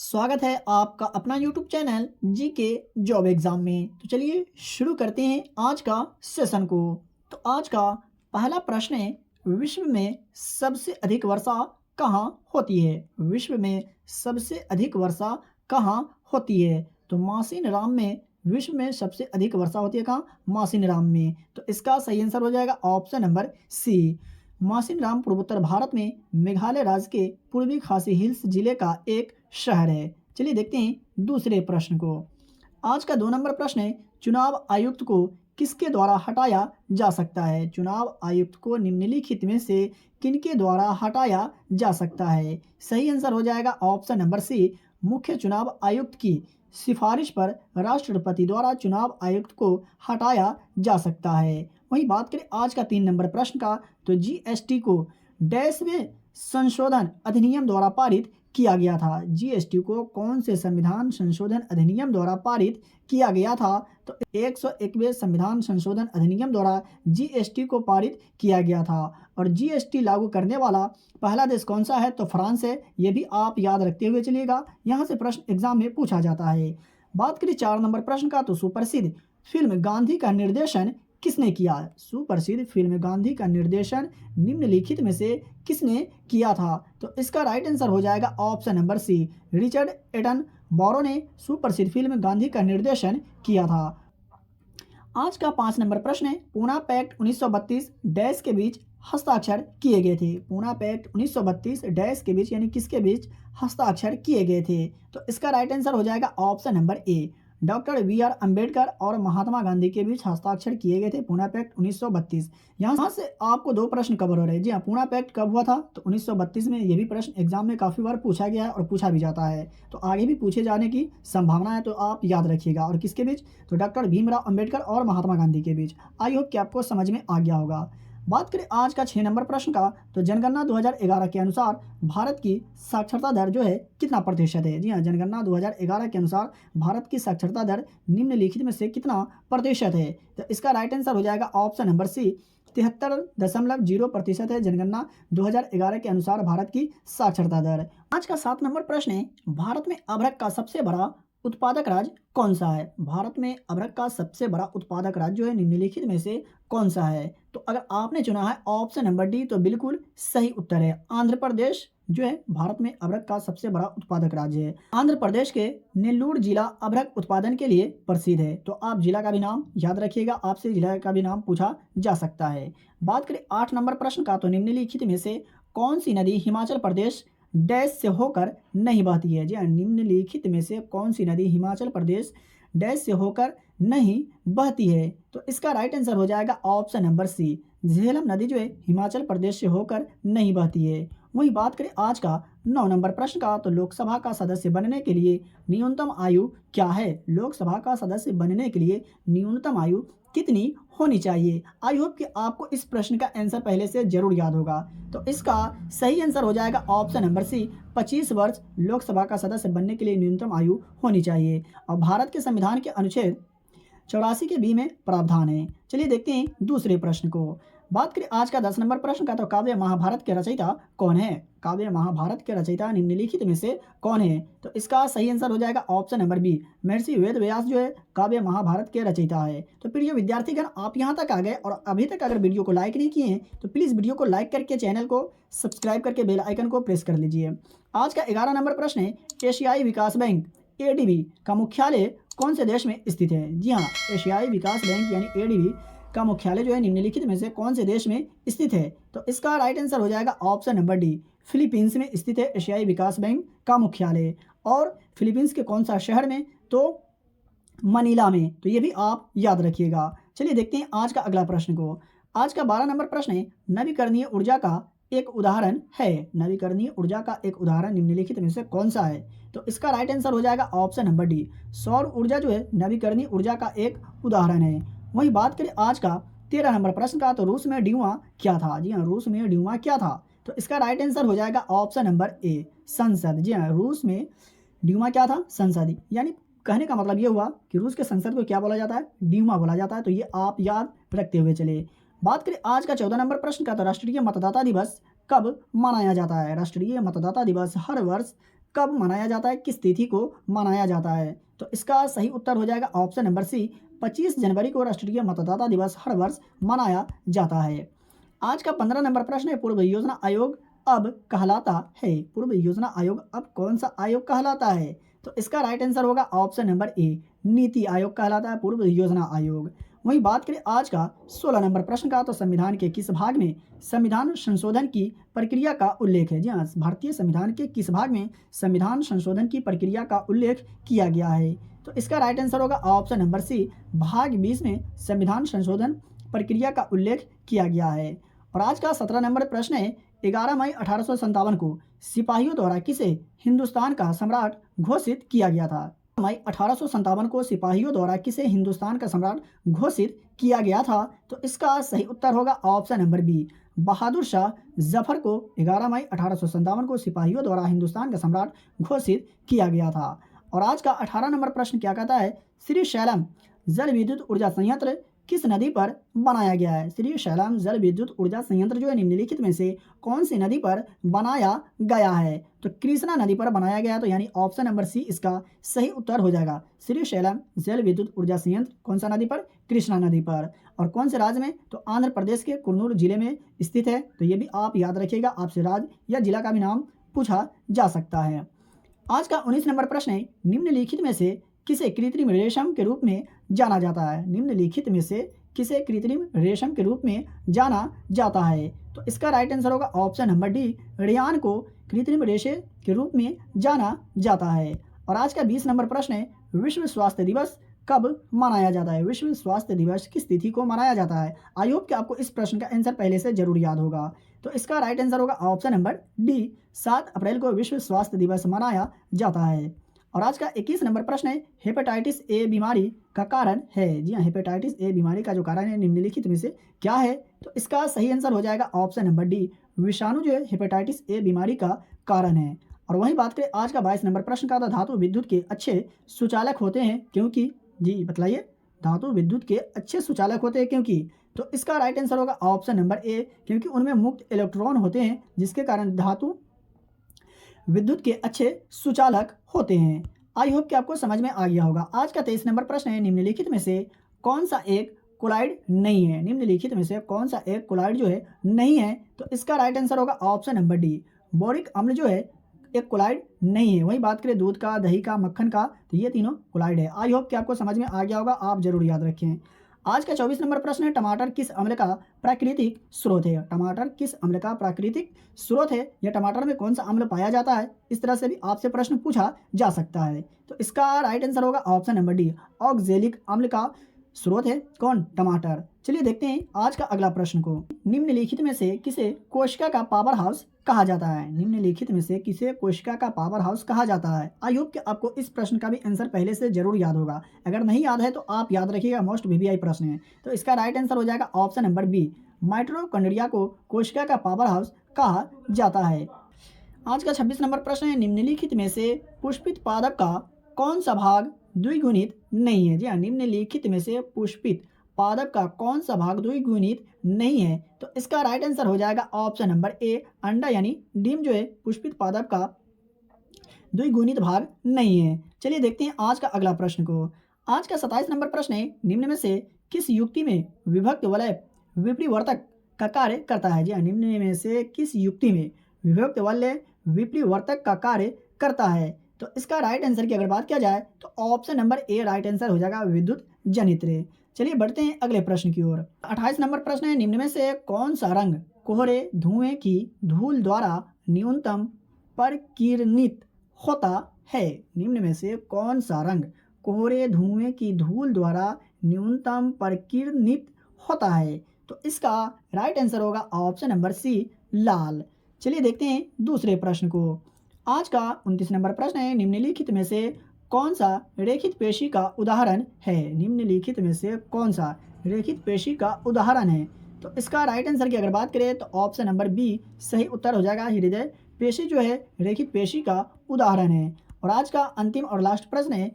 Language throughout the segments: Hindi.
स्वागत है आपका अपना यूट्यूब चैनल जी के जॉब एग्ज़ाम में। तो चलिए शुरू करते हैं आज का सेशन को। तो आज का पहला प्रश्न है, विश्व में सबसे अधिक वर्षा कहाँ होती है? विश्व में सबसे अधिक वर्षा कहाँ होती है? तो मासिनराम में विश्व में सबसे अधिक वर्षा होती है कहाँ? मासिनराम में। तो इसका सही आंसर हो जाएगा ऑप्शन नंबर सी। मासिनराम पूर्वोत्तर भारत में मेघालय राज्य के पूर्वी खासी हिल्स जिले का एक शहर है। चलिए देखते हैं दूसरे प्रश्न को। आज का 2 नंबर प्रश्न है, चुनाव आयुक्त को किसके द्वारा हटाया जा सकता है? चुनाव आयुक्त को निम्नलिखित में से किनके द्वारा हटाया जा सकता है? सही आंसर हो जाएगा ऑप्शन नंबर सी, मुख्य चुनाव आयुक्त की सिफारिश पर राष्ट्रपति द्वारा चुनाव आयुक्त को हटाया जा सकता है। वहीं बात करें आज का 3 नंबर प्रश्न का, तो जीएसटी को डैशवें संशोधन अधिनियम द्वारा पारित किया गया था? जीएसटी को कौन से संविधान संशोधन अधिनियम द्वारा पारित किया गया था? तो 101वें संविधान संशोधन अधिनियम द्वारा जीएसटी को पारित किया गया था। और जीएसटी लागू करने वाला पहला देश कौन सा है? तो फ्रांस है। ये भी आप याद रखते हुए चलिएगा, यहाँ से प्रश्न एग्जाम में पूछा जाता है। बात करें 4 नंबर प्रश्न का, तो सुप्रसिद्ध फिल्म गांधी का निर्देशन किसने किया? सुप्रसिद्ध फिल्म गांधी का निर्देशन निम्नलिखित में से किसने किया था? तो इसका राइट आंसर हो जाएगा option number C, Richard Attenborough ने सुप्रसिद्ध फिल्म गांधी का निर्देशन किया था। आज का 5 नंबर प्रश्न है, पूना पैक्ट 1932 डैश के बीच हस्ताक्षर किए गए थे? पूना पैक्ट 1932 डैश के बीच यानी किसके बीच हस्ताक्षर किए गए थे? तो इसका राइट आंसर हो जाएगा option number A, doctor BR. Ambedkar और महात्मा गांधी के बीच हस्ताक्षर किए गए थे पूना पैक्ट 1932। यहाँ से आपको 2 प्रश्न कवर हो रहे हैं। जी हाँ, पूना पैक्ट कब हुआ था? तो 1932 में। ये भी प्रश्न एग्जाम में काफ़ी बार पूछा गया है और पूछा भी जाता है, तो आगे भी पूछे जाने की संभावना है, तो आप याद रखिएगा। और किसके बीच? तो डॉक्टर भीमराव अम्बेडकर और महात्मा गांधी के बीच। आई होप कि आपको समझ में आ गया होगा। बात करें आज का 6 नंबर प्रश्न का, तो जनगणना 2011 के अनुसार भारत की साक्षरता दर जो है कितना प्रतिशत है? जी हाँ, जनगणना 2011 के अनुसार भारत की साक्षरता दर निम्नलिखित में से कितना प्रतिशत है? तो इसका राइट आंसर हो जाएगा ऑप्शन नंबर सी, 73.0% है जनगणना 2011 के अनुसार भारत की साक्षरता दर। आज का 7 नंबर प्रश्न है, भारत में अभ्रक का सबसे बड़ा उत्पादक राज्य कौन सा है? भारत में अभ्रक का सबसे बड़ा उत्पादक राज्य जो है निम्नलिखित में से कौन सा है? तो अगर आपने चुना है ऑप्शन नंबर डी, तो बिल्कुल सही उत्तर है आंध्र प्रदेश जो है भारत में अभ्रक का सबसे बड़ा उत्पादक राज्य है। आंध्र प्रदेश के नेल्लूर जिला अभ्रक उत्पादन के लिए प्रसिद्ध है। तो आप जिला का भी नाम याद रखिएगा, आपसे जिला का भी नाम पूछा जा सकता है। बात करें 8 नंबर प्रश्न का, तो निम्नलिखित में से कौन सी नदी हिमाचल प्रदेश डैश से होकर नहीं बहती है? जी हाँ, निम्नलिखित में से कौन सी नदी हिमाचल प्रदेश डैश से होकर नहीं बहती है? तो इसका राइट आंसर हो जाएगा ऑप्शन नंबर सी, झेलम नदी जो है हिमाचल प्रदेश से होकर नहीं बहती है। वहीं बात करें आज का 9 नंबर प्रश्न का, तो लोकसभा का सदस्य बनने के लिए न्यूनतम आयु क्या है? लोकसभा का सदस्य बनने के लिए न्यूनतम आयु कितनी होनी चाहिए? आई होप कि आपको इस प्रश्न का आंसर पहले से जरूर याद होगा। तो इसका सही आंसर हो जाएगा ऑप्शन नंबर सी, 25 वर्ष लोकसभा का सदस्य बनने के लिए न्यूनतम आयु होनी चाहिए। और भारत के संविधान के अनुच्छेद 84 के बी में प्रावधान है। चलिए देखते हैं दूसरे प्रश्न को। बात करें आज का 10 नंबर प्रश्न का, तो काव्य महाभारत के रचयिता कौन है? काव्य महाभारत के रचयिता निम्नलिखित में से कौन है? तो इसका सही आंसर हो जाएगा ऑप्शन नंबर बी, महर्षि वेद व्यास जो है काव्य महाभारत के रचयिता है। तो प्रिय विद्यार्थीगण, आप यहाँ तक आ गए और अभी तक अगर वीडियो को लाइक नहीं किए हैं तो प्लीज़ वीडियो को लाइक करके चैनल को सब्सक्राइब करके बेल आइकन को प्रेस कर लीजिए। आज का 11 नंबर प्रश्न है, एशियाई विकास बैंक एडीबी का मुख्यालय कौन से देश में स्थित है? जी हाँ, एशियाई विकास बैंक यानी एडीबी का मुख्यालय जो है निम्नलिखित में से कौन से देश में स्थित है? तो इसका राइट आंसर हो जाएगा ऑप्शन नंबर डी, फिलीपींस में स्थित है एशियाई विकास बैंक का मुख्यालय। और फिलीपींस के कौन सा शहर में? तो मनीला में। तो ये भी आप याद रखिएगा। चलिए देखते हैं आज का अगला प्रश्न को। आज का 12 नंबर प्रश्न है, नवीकरणीय ऊर्जा का एक उदाहरण है। नवीकरणीय ऊर्जा का एक उदाहरण निम्नलिखित में से कौन सा है? तो इसका राइट आंसर हो जाएगा ऑप्शन नंबर डी, सौर ऊर्जा जो है नवीकरणीय ऊर्जा का एक उदाहरण है। वहीं बात करें आज का 13 नंबर प्रश्न का, तो रूस में ड्यूमा क्या था? जी हाँ, रूस में ड्यूमा क्या था? तो इसका राइट आंसर हो जाएगा ऑप्शन नंबर ए, संसद। जी हाँ, रूस में ड्यूमा क्या था? संसद। यानी कहने का मतलब ये हुआ कि रूस के संसद को क्या बोला जाता है? ड्यूमा बोला जाता है। तो ये आप याद रखते हुए चले। बात करें आज का 14 नंबर प्रश्न का, तो राष्ट्रीय मतदाता दिवस कब मनाया जाता है? राष्ट्रीय मतदाता दिवस हर वर्ष कब मनाया जाता है, किस तिथि को मनाया जाता है? तो इसका सही उत्तर हो जाएगा ऑप्शन नंबर सी, 25 जनवरी को राष्ट्रीय मतदाता दिवस हर वर्ष मनाया जाता है। आज का 15 नंबर प्रश्न है, पूर्व योजना आयोग अब कहलाता है। पूर्व योजना आयोग अब कौन सा आयोग कहलाता है? तो इसका राइट आंसर होगा ऑप्शन नंबर ए, नीति आयोग कहलाता है पूर्व योजना आयोग। वहीं बात करें आज का 16 नंबर प्रश्न का, तो संविधान के किस भाग में संविधान संशोधन की प्रक्रिया का उल्लेख है? जी हाँ, भारतीय संविधान के किस भाग में संविधान संशोधन की प्रक्रिया का उल्लेख किया गया है? तो इसका राइट आंसर होगा ऑप्शन नंबर सी, भाग 20 में संविधान संशोधन प्रक्रिया का उल्लेख किया गया है। और आज का 17 नंबर प्रश्न है, 11 मई 1857 को सिपाहियों द्वारा किसे हिंदुस्तान का सम्राट घोषित किया गया था? मई 1857 को सिपाहियों द्वारा किसे हिंदुस्तान का सम्राट घोषित किया गया था? तो इसका सही उत्तर होगा option number B, Bahadur Shah Zafar को 11 मई 1857 को सिपाहियों द्वारा हिंदुस्तान का सम्राट घोषित किया गया था। और आज का 18 नंबर प्रश्न क्या कहता है, श्री शैलम जल विद्युत ऊर्जा संयंत्र किस नदी पर बनाया गया है? श्री शैलम जल विद्युत ऊर्जा संयंत्र जो है निम्नलिखित में से कौन सी नदी पर बनाया गया है? तो कृष्णा नदी पर बनाया गया है, तो यानी ऑप्शन नंबर सी इसका सही उत्तर हो जाएगा। श्री शैलम जल विद्युत ऊर्जा संयंत्र कौन सा नदी पर? कृष्णा नदी पर। और कौन से राज्य में? तो आंध्र प्रदेश के कुर्नूल जिले में स्थित है। तो ये भी आप याद रखिएगा, आपसे राज्य या जिला का भी नाम पूछा जा सकता है। आज का 19 नंबर प्रश्न है, निम्नलिखित में से किसे कृत्रिम रेशम के रूप में जाना जाता है? निम्नलिखित में से किसे कृत्रिम रेशम के रूप में जाना जाता है? तो इसका राइट आंसर होगा ऑप्शन नंबर डी, रेयान को कृत्रिम रेशे के रूप में जाना जाता है। और आज का 20 नंबर प्रश्न है, विश्व स्वास्थ्य दिवस कब मनाया जाता है? विश्व स्वास्थ्य दिवस किस तिथि को मनाया जाता है? आई होप कि आपको इस प्रश्न का आंसर पहले से जरूर याद होगा। तो इसका राइट आंसर होगा ऑप्शन नंबर डी, 7 अप्रैल को विश्व स्वास्थ्य दिवस मनाया जाता है। और आज का 21 नंबर प्रश्न है, हेपेटाइटिस ए बीमारी का कारण है? जी हाँ, हेपेटाइटिस ए बीमारी का जो कारण है निम्नलिखित में से क्या है? तो इसका सही आंसर हो जाएगा ऑप्शन नंबर डी, विषाणु जो है हेपेटाइटिस ए बीमारी का कारण है। और वहीं बात करें आज का 22 नंबर प्रश्न का, तो धातु विद्युत के अच्छे सुचालक होते हैं क्योंकि? जी बतलाइए, धातु विद्युत के अच्छे सुचालक होते हैं क्योंकि? तो इसका राइट आंसर होगा ऑप्शन नंबर ए, क्योंकि उनमें मुक्त इलेक्ट्रॉन होते हैं जिसके कारण धातु विद्युत के अच्छे सुचालक होते हैं। आई होप कि आपको समझ में आ गया होगा। आज का 23 नंबर प्रश्न है, निम्नलिखित में से कौन सा एक कोलाइड नहीं है? निम्नलिखित में से कौन सा एक कोलाइड जो है नहीं है? तो इसका राइट आंसर होगा ऑप्शन नंबर डी, बोरिक अम्ल जो है एक कोलाइड नहीं है। वही बात करें दूध का, दही का, मक्खन का, तो ये तीनों कोलाइड है। आई होप कि आपको समझ में आ गया होगा, आप जरूर याद रखें। आज का 24 नंबर प्रश्न है, टमाटर किस अम्ल का प्राकृतिक स्रोत है? टमाटर किस अम्ल का प्राकृतिक स्रोत है, या टमाटर में कौन सा अम्ल पाया जाता है? इस तरह से भी आपसे प्रश्न पूछा जा सकता है। तो इसका राइट आंसर होगा ऑप्शन नंबर डी, ऑक्जेलिक अम्ल का स्रोत है कौन? टमाटर। चलिए देखते हैं आज का अगला प्रश्न को, निम्नलिखित में से किसे कोशिका का पावर हाउस कहा जाता है? निम्नलिखित में से किसे कोशिका का पावर हाउस कहा जाता है? आई होप कि आपको इस प्रश्न का भी आंसर पहले से जरूर याद होगा। अगर नहीं याद है तो आप याद रखिएगा, मोस्ट वीवीआई प्रश्न है। तो इसका राइट आंसर हो जाएगा ऑप्शन नंबर बी, माइटोकॉन्ड्रिया को कोशिका का पावर हाउस कहा जाता है। आज का 26 नंबर प्रश्न है, निम्नलिखित में से पुष्पित पादप का कौन सा भाग द्विगुणित नहीं है? जी हाँ, निम्नलिखित में से पुष्पित पादप का कौन सा भाग द्विगुणित नहीं है? तो इसका राइट आंसर हो जाएगा ऑप्शन नंबर ए, अंडा यानी डिम जो है पुष्पित पादप का द्विगुणित भाग नहीं है। चलिए देखते हैं आज का अगला प्रश्न को। आज का 27 नंबर प्रश्न है, निम्न में से किस युक्ति में विभक्त वलय विपरिवर्तक का कार्य करता है? जी हाँ, निम्न में से किस युक्ति में विभक्त वलय विपरिवर्तक का कार्य करता है? तो इसका राइट आंसर की अगर बात किया जाए तो ऑप्शन नंबर ए राइट आंसर हो जाएगा, विद्युत जनित्र। चलिए बढ़ते हैं अगले प्रश्न की ओर। 28 नंबर प्रश्न है, निम्न में से कौन सा रंग कोहरे धुएं की धूल द्वारा न्यूनतम परिकीर्णित होता है? निम्न में से कौन सा रंग कोहरे धुएं की धूल द्वारा न्यूनतम परिकीर्णित होता है? तो इसका राइट आंसर होगा ऑप्शन नंबर सी, लाल। चलिए देखते हैं दूसरे प्रश्न को। आज का 29 नंबर प्रश्न है, निम्नलिखित में से कौन सा रेखित पेशी का उदाहरण है? निम्नलिखित में से कौन सा रेखित पेशी का उदाहरण है? तो इसका राइट आंसर की अगर बात करें तो ऑप्शन नंबर बी सही उत्तर हो जाएगा, हृदय पेशी जो है रेखित पेशी का उदाहरण है। और आज का अंतिम और लास्ट प्रश्न है,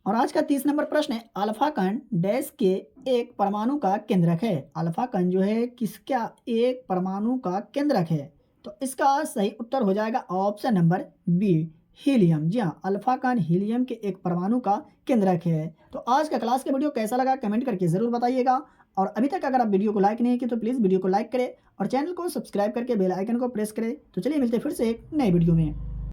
और आज का 30 नंबर प्रश्न है, अल्फा कण डैश के एक परमाणु का केंद्रक है? अल्फा कण जो है किसका एक परमाणु का केंद्रक है? तो इसका सही उत्तर हो जाएगा ऑप्शन नंबर बी, हीलियम। जी हाँ, अल्फा कण हीलियम के एक परमाणु का केंद्रक है। तो आज का क्लास का वीडियो कैसा लगा कमेंट करके ज़रूर बताइएगा। और अभी तक अगर आप वीडियो को लाइक नहीं किए तो प्लीज़ वीडियो को लाइक करें और चैनल को सब्सक्राइब करके बेल आइकन को प्रेस करें। तो चलिए मिलते हैं फिर से एक नए वीडियो में।